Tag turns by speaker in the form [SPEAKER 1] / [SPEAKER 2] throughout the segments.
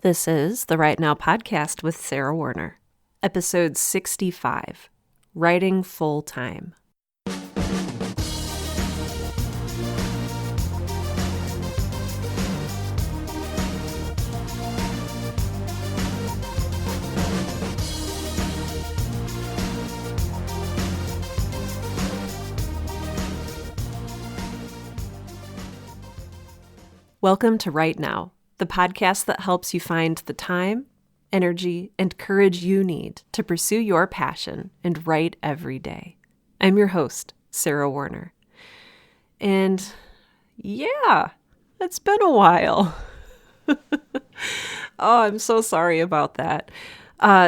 [SPEAKER 1] This is the Right Now podcast with Sarah Warner, episode 65, Writing Full-Time. Welcome to Right Now, the podcast that helps you find the time, energy, and courage you need to pursue your passion and write every day. I'm your host, Sarah Warner. And yeah, it's been a while. Oh, I'm so sorry about that.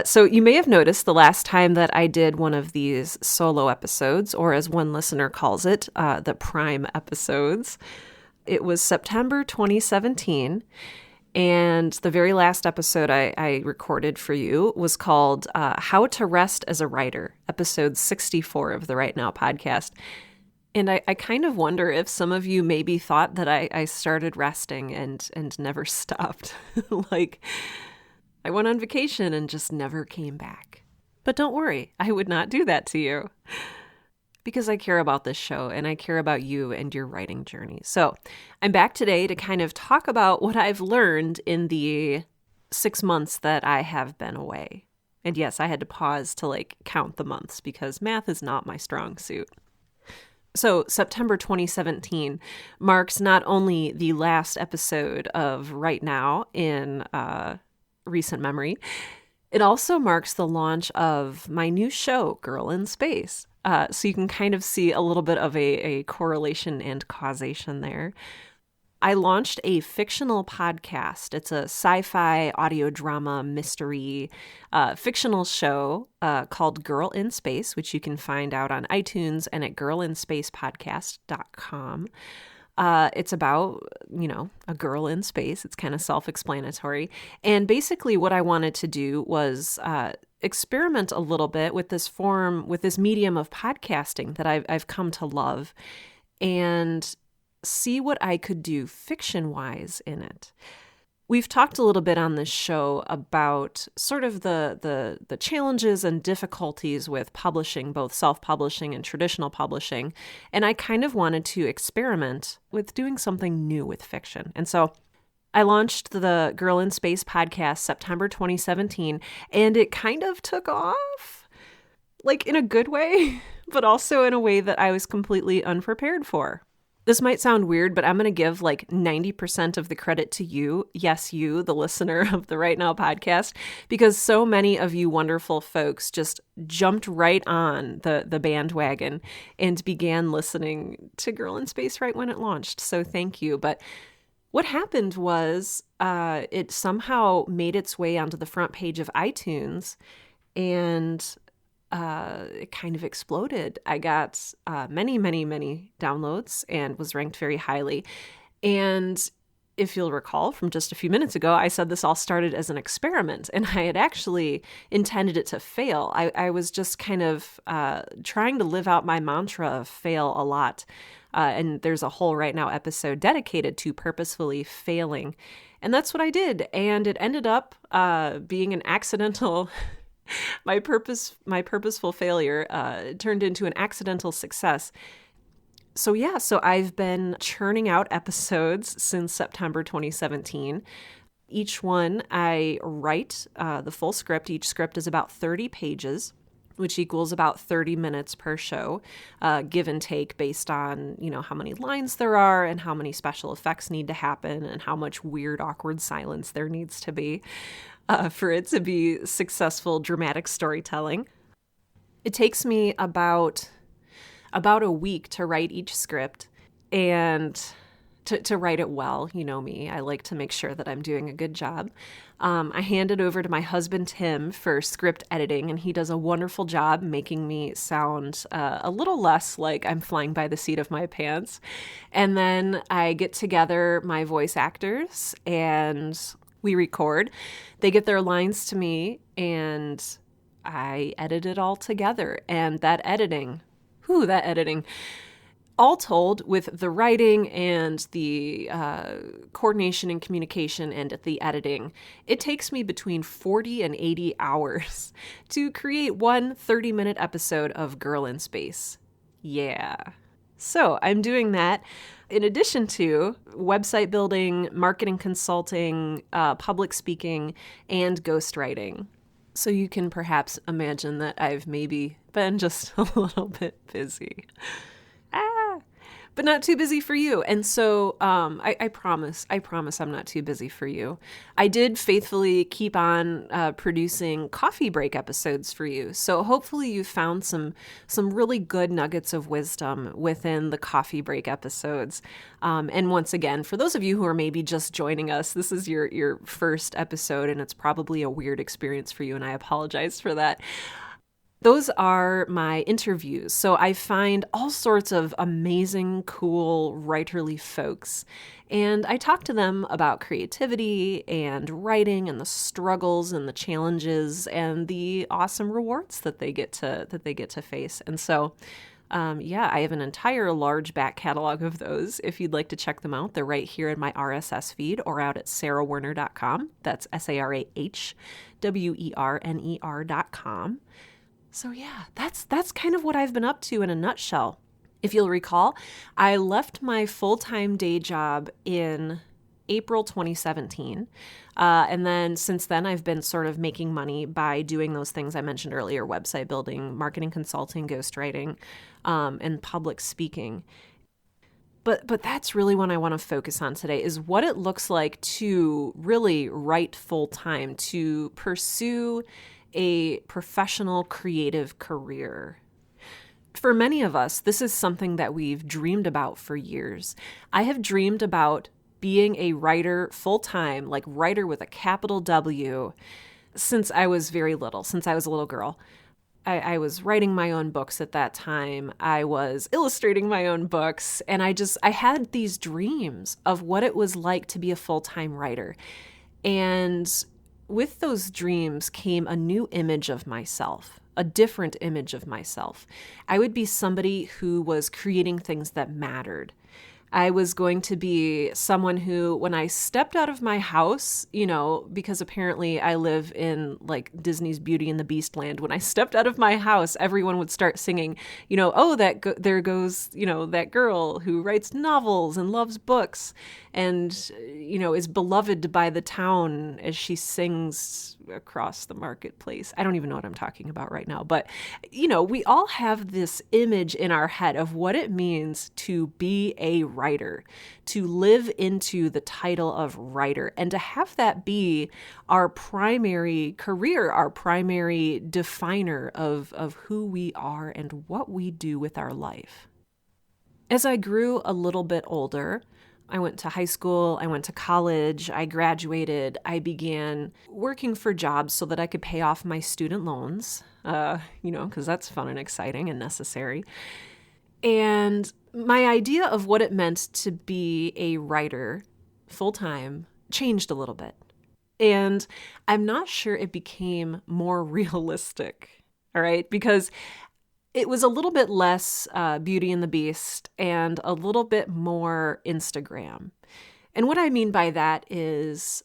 [SPEAKER 1] So you may have noticed the last time that I did one of these solo episodes, or as one listener calls it, the prime episodes. It was September 2017. And the very last episode I recorded for you was called How to Rest as a Writer, episode 64 of the Right Now podcast. And I kind of wonder if some of you maybe thought that I started resting and never stopped. Like, I went on vacation and just never came back. But don't worry, I would not do that to you. Because I care about this show and I care about you and your writing journey. So I'm back today to kind of talk about what I've learned in the 6 months that I have been away. And yes, I had to pause to count the months because math is not my strong suit. So September 2017 marks not only the last episode of Right Now in recent memory, it also marks the launch of my new show, Girl in Space. So you can kind of see a little bit of a correlation and causation there. I launched a fictional podcast. It's a sci-fi audio drama mystery fictional show called Girl in Space, which you can find out on iTunes and at girlinspacepodcast.com. It's about, a girl in space. It's kind of self-explanatory. And basically what I wanted to do was experiment a little bit with this medium of podcasting that I've come to love and see what I could do fiction-wise in it. We've talked a little bit on this show about sort of the challenges and difficulties with publishing, both self-publishing and traditional publishing. And I kind of wanted to experiment with doing something new with fiction. And so I launched the Girl in Space podcast September 2017, and it kind of took off, in a good way, but also in a way that I was completely unprepared for. This might sound weird, but I'm going to give 90% of the credit to you. Yes, you, the listener of the Right Now podcast, because so many of you wonderful folks just jumped right on the bandwagon and began listening to Girl in Space right when it launched. So thank you. But what happened was it somehow made its way onto the front page of iTunes, and it kind of exploded. I got many, many, many downloads and was ranked very highly. And if you'll recall from just a few minutes ago, I said this all started as an experiment, and I had actually intended it to fail. I was just kind of trying to live out my mantra of fail a lot. And there's a whole Right Now episode dedicated to purposefully failing. And that's what I did. And it ended up being an accidental... My purposeful failure turned into an accidental success. So I've been churning out episodes since September 2017. Each one I write the full script. Each script is about 30 pages, which equals about 30 minutes per show, give and take based on, how many lines there are and how many special effects need to happen and how much weird, awkward silence there needs to be for it to be successful dramatic storytelling. It takes me about a week to write each script and to write it well. You know me, I like to make sure that I'm doing a good job. I hand it over to my husband, Tim, for script editing, and he does a wonderful job making me sound a little less like I'm flying by the seat of my pants. And then I get together my voice actors and we record. They get their lines to me and I edit it all together. And that editing, All told, with the writing and the coordination and communication and the editing, it takes me between 40 and 80 hours to create one 30-minute episode of Girl in Space. Yeah. So I'm doing that in addition to website building, marketing consulting, public speaking, and ghostwriting. So you can perhaps imagine that I've maybe been just a little bit busy. But not too busy for you. And so I promise I'm not too busy for you. I did faithfully keep on producing coffee break episodes for you. So hopefully you found some really good nuggets of wisdom within the coffee break episodes. And once again, for those of you who are maybe just joining us, this is your first episode and it's probably a weird experience for you, and I apologize for that. Those are my interviews. So I find all sorts of amazing, cool, writerly folks. And I talk to them about creativity and writing and the struggles and the challenges and the awesome rewards that they get to face. And so I have an entire large back catalog of those. If you'd like to check them out, they're right here in my RSS feed or out at sarahwerner.com. That's SARAHWERNER.com. So yeah, that's kind of what I've been up to in a nutshell. If you'll recall, I left my full-time day job in April 2017. And then since then, I've been sort of making money by doing those things I mentioned earlier: website building, marketing consulting, ghostwriting, and public speaking. But that's really what I want to focus on today, is what it looks like to really write full-time, to pursue a professional creative career. For many of us, this is something that we've dreamed about for years. I have dreamed about being a writer full-time, like writer with a capital W, since I was very little, since I was a little girl. I was writing my own books at that time. I was illustrating my own books, and I had these dreams of what it was like to be a full-time writer. And with those dreams came a new image of myself, a different image of myself. I would be somebody who was creating things that mattered. I was going to be someone who, when I stepped out of my house, because apparently I live in like Disney's Beauty and the Beast land, when I stepped out of my house, everyone would start singing, there goes, that girl who writes novels and loves books and, is beloved by the town as she sings across the marketplace. I don't even know what I'm talking about right now, but, we all have this image in our head of what it means to be a writer, to live into the title of writer, and to have that be our primary career, our primary definer of who we are and what we do with our life. As I grew a little bit older, I went to high school, I went to college, I graduated, I began working for jobs so that I could pay off my student loans, because that's fun and exciting and necessary. And my idea of what it meant to be a writer full-time changed a little bit. And I'm not sure it became more realistic, all right? Because it was a little bit less Beauty and the Beast and a little bit more Instagram. And what I mean by that is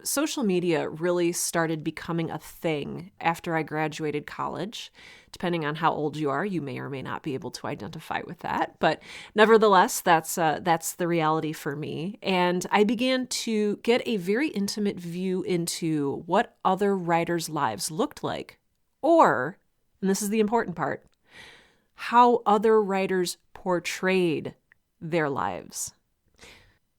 [SPEAKER 1] social media really started becoming a thing after I graduated college. Depending on how old you are, you may or may not be able to identify with that. But nevertheless, that's the reality for me. And I began to get a very intimate view into what other writers' lives looked like. Or, and this is the important part, how other writers portrayed their lives.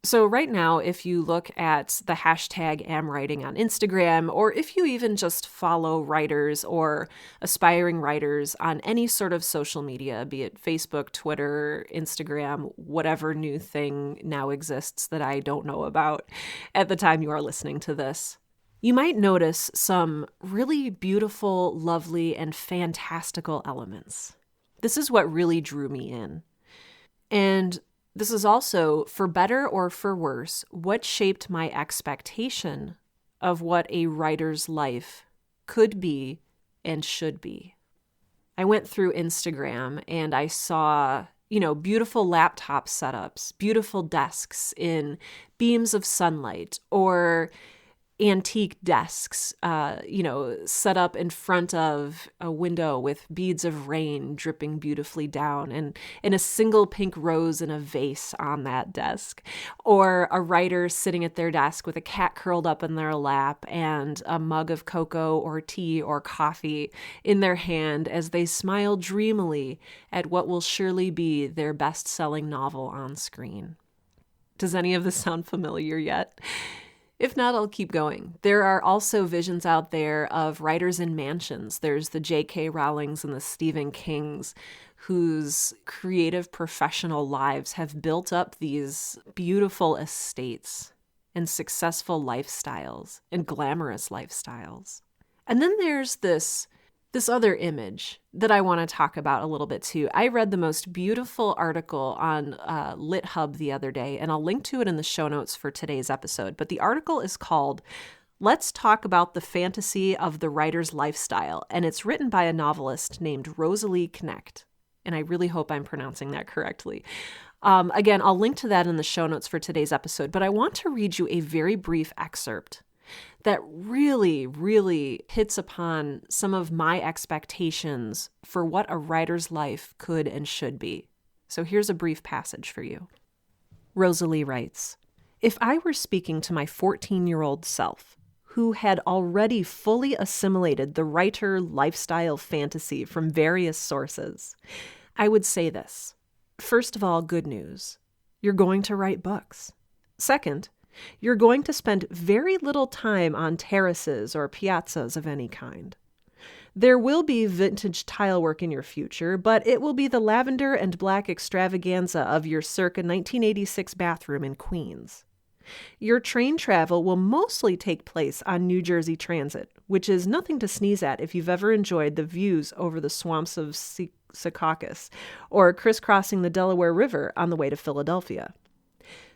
[SPEAKER 1] So right now, if you look at the hashtag #AmWriting on Instagram, or if you even just follow writers or aspiring writers on any sort of social media, be it Facebook, Twitter, Instagram, whatever new thing now exists that I don't know about at the time you are listening to this, you might notice some really beautiful, lovely, and fantastical elements. This is what really drew me in. And this is also, for better or for worse, what shaped my expectation of what a writer's life could be and should be. I went through Instagram and I saw, beautiful laptop setups, beautiful desks in beams of sunlight, or antique desks, set up in front of a window with beads of rain dripping beautifully down, and a single pink rose in a vase on that desk, or a writer sitting at their desk with a cat curled up in their lap and a mug of cocoa or tea or coffee in their hand as they smile dreamily at what will surely be their best-selling novel on screen. Does any of this sound familiar yet? If not, I'll keep going. There are also visions out there of writers in mansions. There's the J.K. Rowlings and the Stephen Kings, whose creative professional lives have built up these beautiful estates and successful lifestyles and glamorous lifestyles. And then there's this other image that I want to talk about a little bit too. I read the most beautiful article on LitHub the other day, and I'll link to it in the show notes for today's episode. But the article is called "Let's Talk About the Fantasy of the Writer's Lifestyle," and it's written by a novelist named Rosalie Knecht. And I really hope I'm pronouncing that correctly. Again, I'll link to that in the show notes for today's episode, but I want to read you a very brief excerpt that really, really hits upon some of my expectations for what a writer's life could and should be. So here's a brief passage for you. Rosalie writes, "If I were speaking to my 14-year-old self, who had already fully assimilated the writer lifestyle fantasy from various sources, I would say this. First of all, good news. You're going to write books. Second, you're going to spend very little time on terraces or piazzas of any kind. There will be vintage tilework in your future, but it will be the lavender and black extravaganza of your circa 1986 bathroom in Queens. Your train travel will mostly take place on New Jersey Transit, which is nothing to sneeze at if you've ever enjoyed the views over the swamps of Secaucus or crisscrossing the Delaware River on the way to Philadelphia.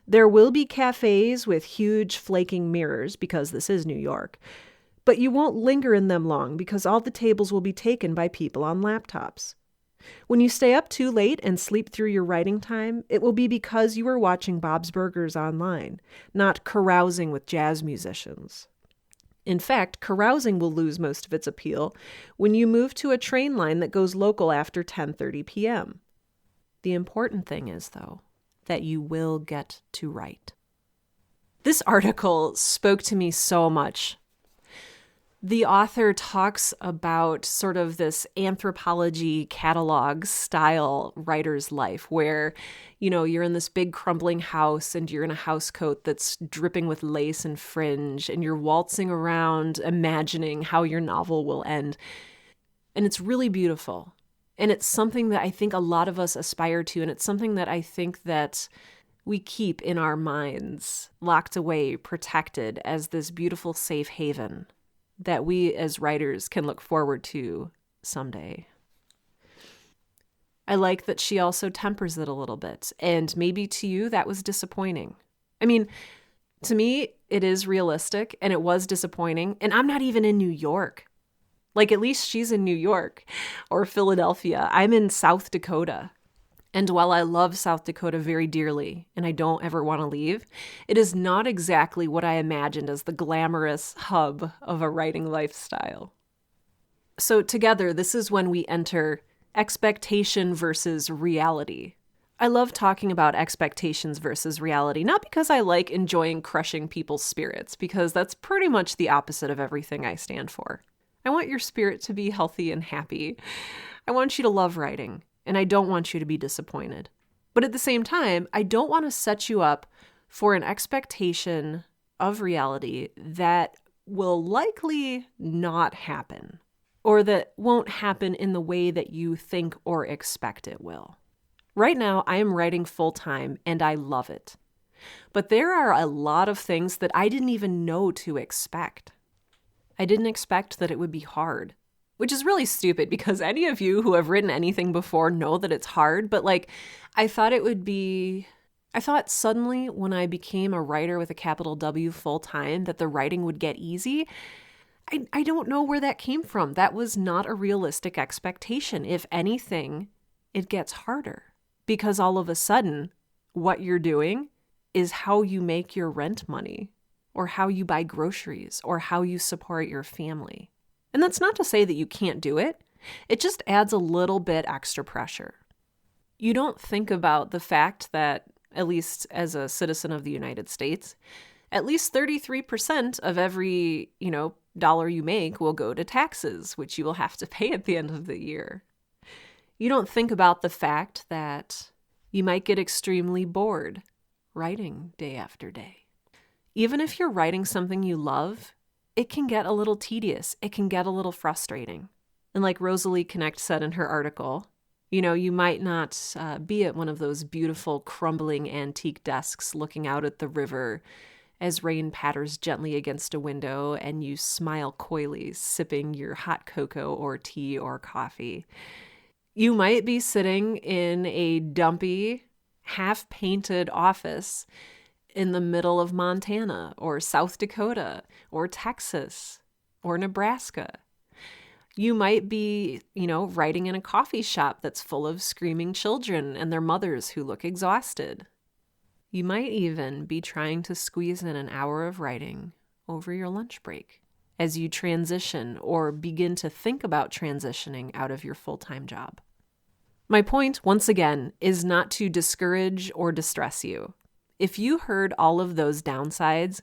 [SPEAKER 1] There will be cafes with huge flaking mirrors, because this is New York, but you won't linger in them long because all the tables will be taken by people on laptops. When you stay up too late and sleep through your writing time, it will be because you were watching Bob's Burgers online, not carousing with jazz musicians. In fact, carousing will lose most of its appeal when you move to a train line that goes local after 10:30 p.m. The important thing is, though, that you will get to write." This article spoke to me so much. The author talks about sort of this anthropology catalog style writer's life where, you're in this big crumbling house and you're in a house coat that's dripping with lace and fringe and you're waltzing around imagining how your novel will end. And it's really beautiful. And it's something that I think a lot of us aspire to, and it's something that I think that we keep in our minds, locked away, protected as this beautiful safe haven that we as writers can look forward to someday. I like that she also tempers it a little bit, and maybe to you that was disappointing. I mean, to me, it is realistic, and it was disappointing, and I'm not even in New York. Like, at least she's in New York or Philadelphia. I'm in South Dakota. And while I love South Dakota very dearly, and I don't ever want to leave, it is not exactly what I imagined as the glamorous hub of a writing lifestyle. So together, this is when we enter expectation versus reality. I love talking about expectations versus reality, not because I like enjoying crushing people's spirits, because that's pretty much the opposite of everything I stand for. I want your spirit to be healthy and happy. I want you to love writing, and I don't want you to be disappointed. But at the same time, I don't want to set you up for an expectation of reality that will likely not happen, or that won't happen in the way that you think or expect it will. Right now, I am writing full-time, and I love it. But there are a lot of things that I didn't even know to expect. I didn't expect that it would be hard, which is really stupid because any of you who have written anything before know that it's hard. But I thought suddenly when I became a writer with a capital W full time that the writing would get easy. I don't know where that came from. That was not a realistic expectation. If anything, it gets harder. because all of a sudden, what you're doing is how you make your rent money, or how you buy groceries, or how you support your family. And that's not to say that you can't do it. It just adds a little bit extra pressure. You don't think about the fact that, at least as a citizen of the United States, at least 33% of every, dollar you make will go to taxes, which you will have to pay at the end of the year. You don't think about the fact that you might get extremely bored writing day after day. Even if you're writing something you love, it can get a little tedious. It can get a little frustrating. And like Rosalie Connect said in her article, you might not be at one of those beautiful crumbling antique desks looking out at the river as rain patters gently against a window and you smile coyly, sipping your hot cocoa or tea or coffee. You might be sitting in a dumpy, half-painted office in the middle of Montana or South Dakota or Texas or Nebraska. You might be, writing in a coffee shop that's full of screaming children and their mothers who look exhausted. You might even be trying to squeeze in an hour of writing over your lunch break as you transition or begin to think about transitioning out of your full-time job. My point, once again, is not to discourage or distress you. If you heard all of those downsides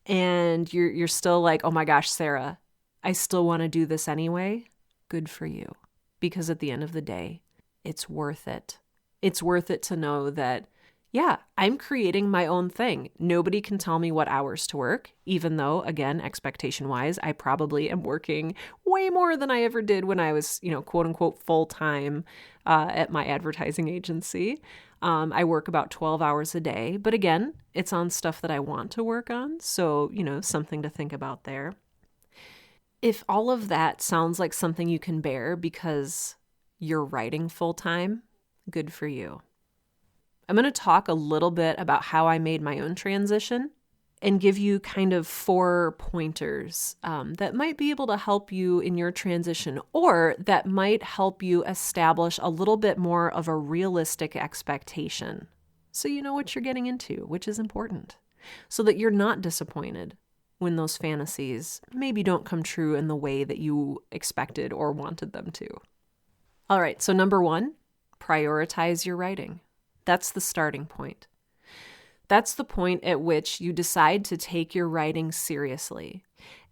[SPEAKER 1] and you're still like, oh my gosh, Sarah, I still want to do this anyway, good for you. Because at the end of the day, it's worth it. It's worth it to know that, yeah, I'm creating my own thing. Nobody can tell me what hours to work, even though, again, expectation-wise, I probably am working way more than I ever did when I was, quote unquote, full-time at my advertising agency. I work about 12 hours a day, but again, it's on stuff that I want to work on. So, something to think about there. If all of that sounds like something you can bear because you're writing full-time, good for you. I'm going to talk a little bit about how I made my own transition and give you kind of 4 pointers that might be able to help you in your transition, or that might help you establish a little bit more of a realistic expectation so you know what you're getting into, which is important, so that you're not disappointed when those fantasies maybe don't come true in the way that you expected or wanted them to. All right, so number 1, prioritize your writing. That's the starting point. That's the point at which you decide to take your writing seriously.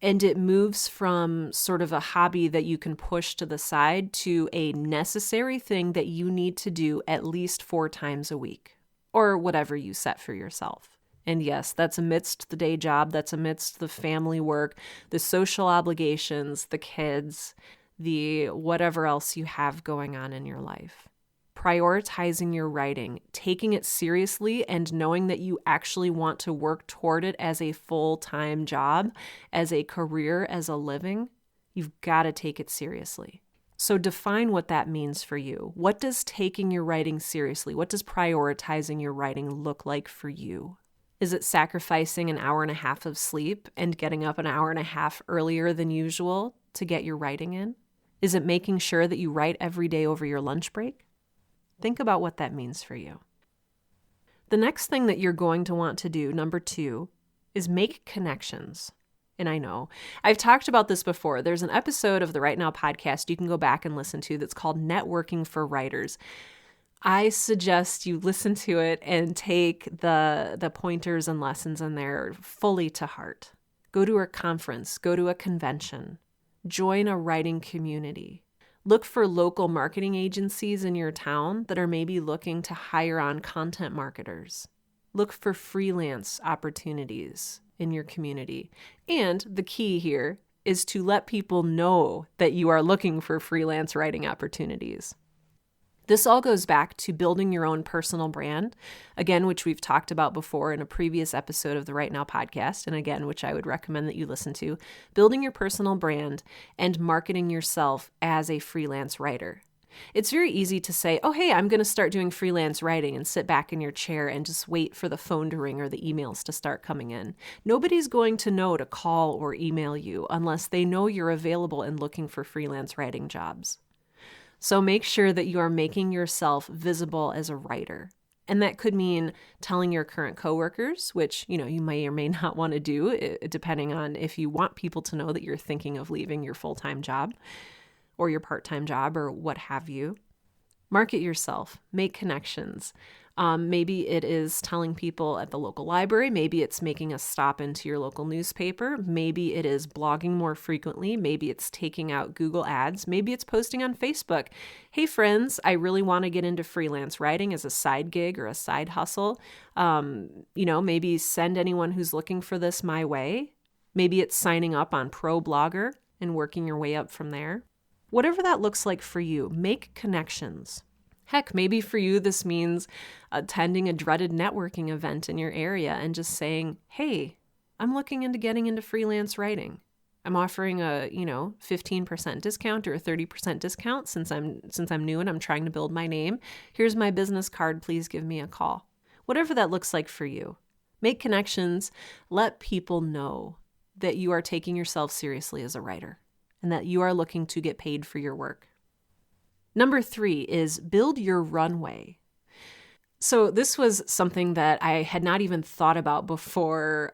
[SPEAKER 1] And it moves from sort of a hobby that you can push to the side to a necessary thing that you need to do at least 4 times a week, or whatever you set for yourself. And yes, that's amidst the day job, that's amidst the family work, the social obligations, the kids, the whatever else you have going on in your life. Prioritizing your writing, taking it seriously, and knowing that you actually want to work toward it as a full-time job, as a career, as a living, you've got to take it seriously. So define what that means for you. What does taking your writing seriously, what does prioritizing your writing look like for you? Is it sacrificing an hour and a half of sleep and getting up an hour and a half earlier than usual to get your writing in? Is it making sure that you write every day over your lunch break? Think about what that means for you. The next thing that you're going to want to do, number 2, is make connections. And I know, I've talked about this before. There's an episode of the Right Now podcast you can go back and listen to that's called Networking for Writers. I suggest you listen to it and take the pointers and lessons in there fully to heart. Go to a conference, go to a convention, join a writing community. Look for local marketing agencies in your town that are maybe looking to hire on content marketers. Look for freelance opportunities in your community. And the key here is to let people know that you are looking for freelance writing opportunities. This all goes back to building your own personal brand, again, which we've talked about before in a previous episode of the Right Now podcast, and again, which I would recommend that you listen to, building your personal brand and marketing yourself as a freelance writer. It's very easy to say, oh, hey, I'm going to start doing freelance writing and sit back in your chair and just wait for the phone to ring or the emails to start coming in. Nobody's going to know to call or email you unless they know you're available and looking for freelance writing jobs. So make sure that you are making yourself visible as a writer. And that could mean telling your current coworkers, which, you may or may not want to do, depending on if you want people to know that you're thinking of leaving your full-time job or your part-time job or what have you. Market yourself, make connections. Maybe it is telling people at the local library. Maybe it's making a stop into your local newspaper. Maybe it is blogging more frequently. Maybe it's taking out Google Ads. Maybe it's posting on Facebook. Hey, friends, I really want to get into freelance writing as a side gig or a side hustle. Maybe send anyone who's looking for this my way. Maybe it's signing up on ProBlogger and working your way up from there. Whatever that looks like for you, make connections. Heck, maybe for you, this means attending a dreaded networking event in your area and just saying, hey, I'm looking into getting into freelance writing. I'm offering a, 15% discount or a 30% discount since I'm new and I'm trying to build my name. Here's my business card. Please give me a call. Whatever that looks like for you. Make connections. Let people know that you are taking yourself seriously as a writer and that you are looking to get paid for your work. Number 3 is build your runway. So this was something that I had not even thought about before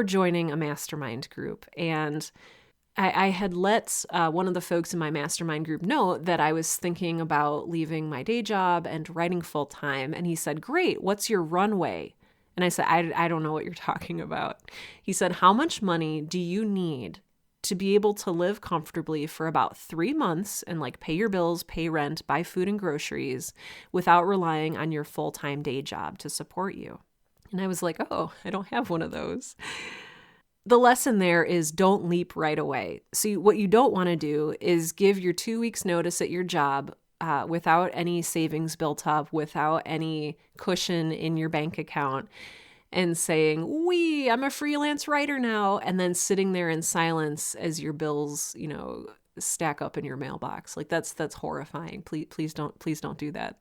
[SPEAKER 1] joining a mastermind group. And I had let one of the folks in my mastermind group know that I was thinking about leaving my day job and writing full time. And he said, great, what's your runway? And I said, I don't know what you're talking about. He said, how much money do you need to be able to live comfortably for about 3 months and pay your bills, pay rent, buy food and groceries without relying on your full-time day job to support you? And I was like, oh, I don't have one of those. The lesson there is don't leap right away. So what you don't want to do is give your 2 weeks notice at your job without any savings built up, without any cushion in your bank account, and saying, I'm a freelance writer now, and then sitting there in silence as your bills, stack up in your mailbox. That's horrifying. Please don't do that.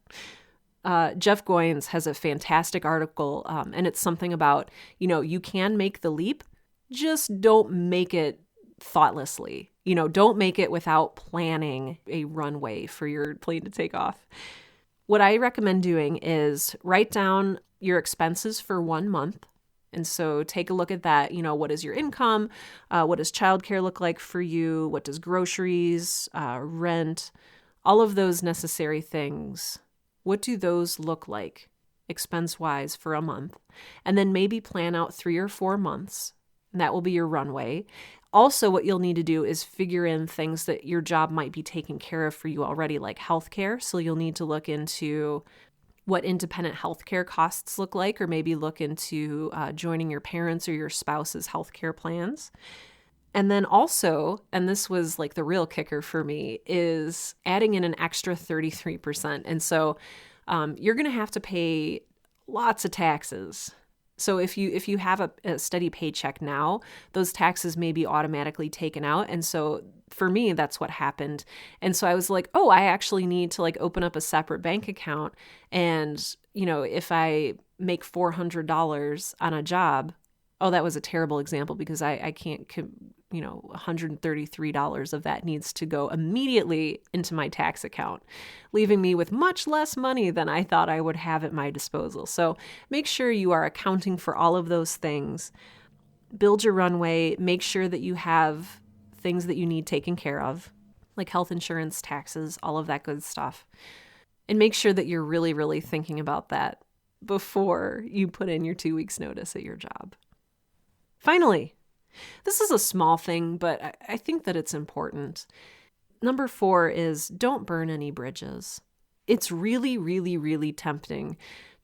[SPEAKER 1] Jeff Goins has a fantastic article, and it's something about, you can make the leap, just don't make it thoughtlessly. Don't make it without planning a runway for your plane to take off. What I recommend doing is write down your expenses for 1 month. And so take a look at that. What is your income? What does childcare look like for you? What does groceries, rent, all of those necessary things? What do those look like expense-wise for a month? And then maybe plan out 3 or 4 months. And that will be your runway. Also, what you'll need to do is figure in things that your job might be taking care of for you already, like healthcare. So you'll need to look into what independent healthcare costs look like, or maybe look into joining your parents' or your spouse's healthcare plans. And then also, and this was the real kicker for me, is adding in an extra 33%. And so you're going to have to pay lots of taxes. So if you have a steady paycheck now, those taxes may be automatically taken out. And so for me, that's what happened. And so I was like, oh, I actually need to open up a separate bank account. And, if I make $400 on a job, oh, that was a terrible example because I can't, $133 of that needs to go immediately into my tax account, leaving me with much less money than I thought I would have at my disposal. So make sure you are accounting for all of those things. Build your runway. Make sure that you have things that you need taken care of, like health insurance, taxes, all of that good stuff. And make sure that you're really, really thinking about that before you put in your 2 weeks notice at your job. Finally, this is a small thing, but I think that it's important. Number 4 is don't burn any bridges. It's really, really, really tempting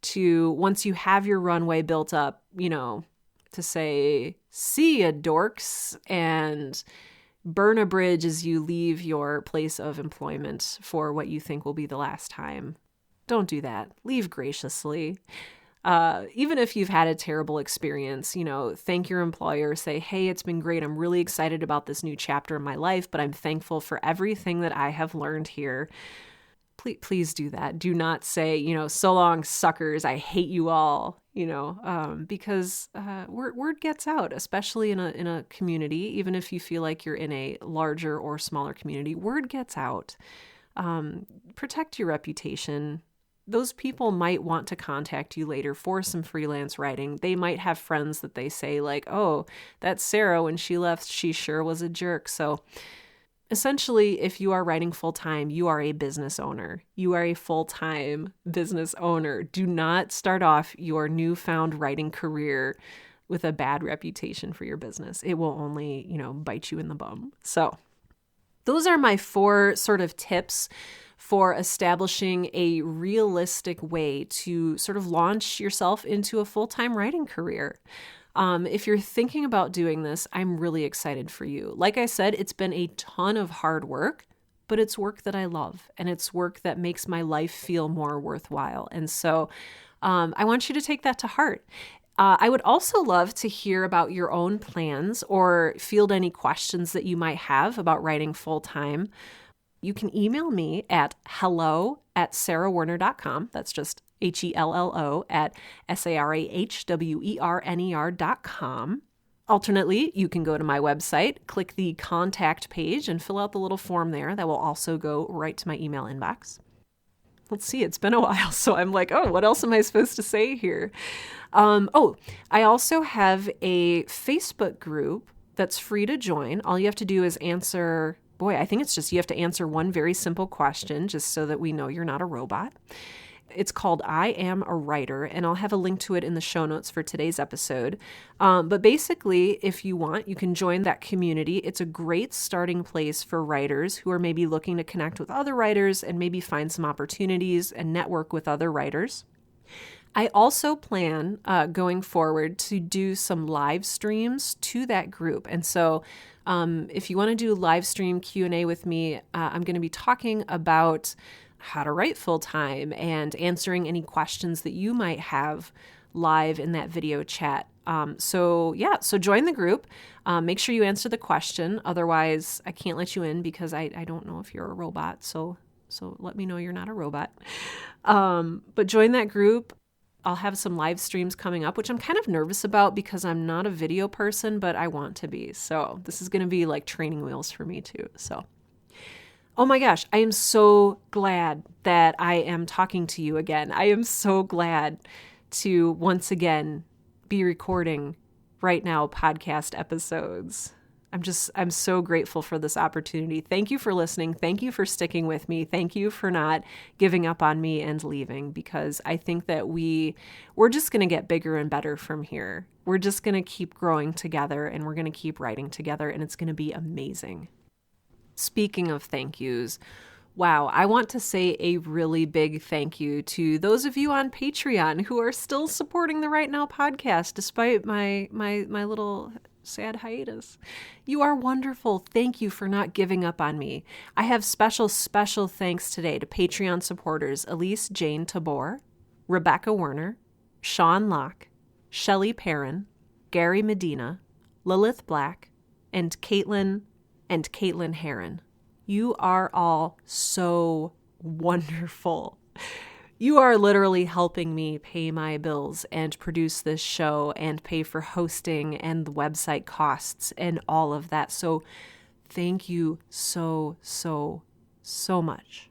[SPEAKER 1] to, once you have your runway built up, to say, see ya, dorks, and burn a bridge as you leave your place of employment for what you think will be the last time. Don't do that. Leave graciously. Even if you've had a terrible experience, thank your employer, say, hey, it's been great. I'm really excited about this new chapter in my life, but I'm thankful for everything that I have learned here. Please do that. Do not say, so long, suckers. I hate you all, because word gets out, especially in a community, even if you feel like you're in a larger or smaller community, word gets out. Protect your reputation. Those people might want to contact you later for some freelance writing. They might have friends that they say like, oh, that's Sarah. When she left, she sure was a jerk. So essentially, if you are writing full-time, you are a business owner. You are a full-time business owner. Do not start off your newfound writing career with a bad reputation for your business. It will only, bite you in the bum. So those are my 4 sort of tips for establishing a realistic way to sort of launch yourself into a full-time writing career. If you're thinking about doing this, I'm really excited for you. Like I said, it's been a ton of hard work, but it's work that I love, and it's work that makes my life feel more worthwhile. And so I want you to take that to heart. I would also love to hear about your own plans or field any questions that you might have about writing full-time. You can email me at hello@sarahwerner.com. That's just HELLO at SARAHWERNER.com. Alternately, you can go to my website, click the contact page, and fill out the little form there. That will also go right to my email inbox. Let's see, it's been a while, so I'm like, oh, what else am I supposed to say here? I also have a Facebook group that's free to join. All you have to do is answer, I think it's just you have to answer one very simple question just so that we know you're not a robot. It's called I Am a Writer, and I'll have a link to it in the show notes for today's episode. But basically, if you want, you can join that community. It's a great starting place for writers who are maybe looking to connect with other writers and maybe find some opportunities and network with other writers. I also plan going forward to do some live streams to that group. And so if you want to do live stream Q&A with me, I'm going to be talking about how to write full-time and answering any questions that you might have live in that video chat. So join the group. Make sure you answer the question. Otherwise, I can't let you in because I don't know if you're a robot. So let me know you're not a robot. But join that group. I'll have some live streams coming up, which I'm kind of nervous about because I'm not a video person, but I want to be. So this is going to be like training wheels for me too. So, oh my gosh, I am so glad that I am talking to you again. I am so glad to once again be recording right now podcast episodes. I'm so grateful for this opportunity. Thank you for listening. Thank you for sticking with me. Thank you for not giving up on me and leaving, because I think that we're just going to get bigger and better from here. We're just going to keep growing together, and we're going to keep writing together, and it's going to be amazing. Speaking of thank yous, wow, I want to say a really big thank you to those of you on Patreon who are still supporting the Right Now podcast despite my little sad hiatus. You are wonderful. Thank you for not giving up on me. I have special thanks today to Patreon supporters Elise Jane Tabor, Rebecca Werner, Sean Locke, Shelley Perrin, Gary Medina, Lilith Black, and Caitlin Heron. You are all so wonderful. You are literally helping me pay my bills and produce this show and pay for hosting and the website costs and all of that. So thank you so much.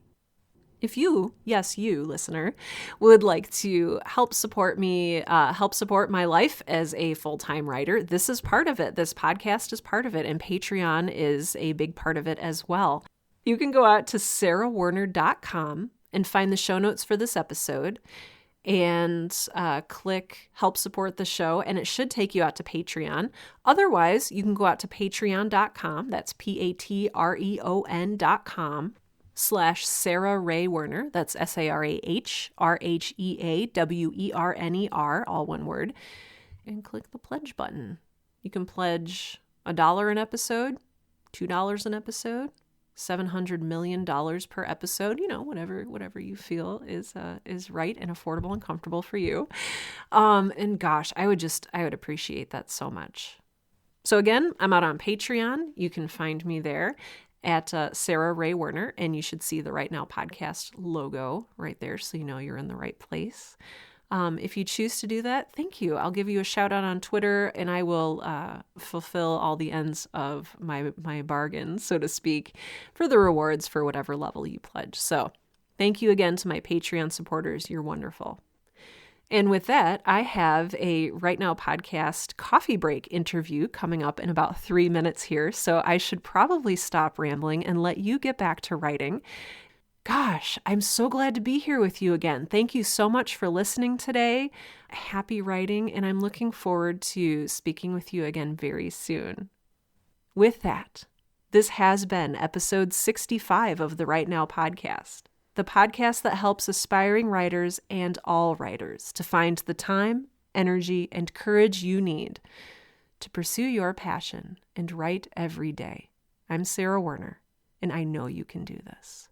[SPEAKER 1] If you, yes, you, listener, would like to help support me, help support my life as a full-time writer, this is part of it. This podcast is part of it, and Patreon is a big part of it as well. You can go out to sarahwerner.com and find the show notes for this episode and click help support the show, and it should take you out to Patreon. Otherwise, you can go out to patreon.com, that's patreon.com/Sarah Ray Werner, that's SARAHRHEAWERNER, all one word, and click the pledge button. You can pledge $1 an episode, $2 an episode, $700 million per episode, whatever you feel is right and affordable and comfortable for you. And gosh, I would appreciate that so much. So again, I'm out on Patreon. You can find me there at Sarah Ray Werner, and you should see the Right Now podcast logo right there, so you know you're in the right place. If you choose to do that, thank you. I'll give you a shout out on Twitter, and I will fulfill all the ends of my bargain, so to speak, for the rewards for whatever level you pledge. So thank you again to my Patreon supporters. You're wonderful. And with that, I have a Right Now Podcast coffee break interview coming up in about 3 minutes here. So I should probably stop rambling and let you get back to writing. Gosh, I'm so glad to be here with you again. Thank you so much for listening today. Happy writing, and I'm looking forward to speaking with you again very soon. With that, this has been episode 65 of the Right Now Podcast, the podcast that helps aspiring writers and all writers to find the time, energy, and courage you need to pursue your passion and write every day. I'm Sarah Werner, and I know you can do this.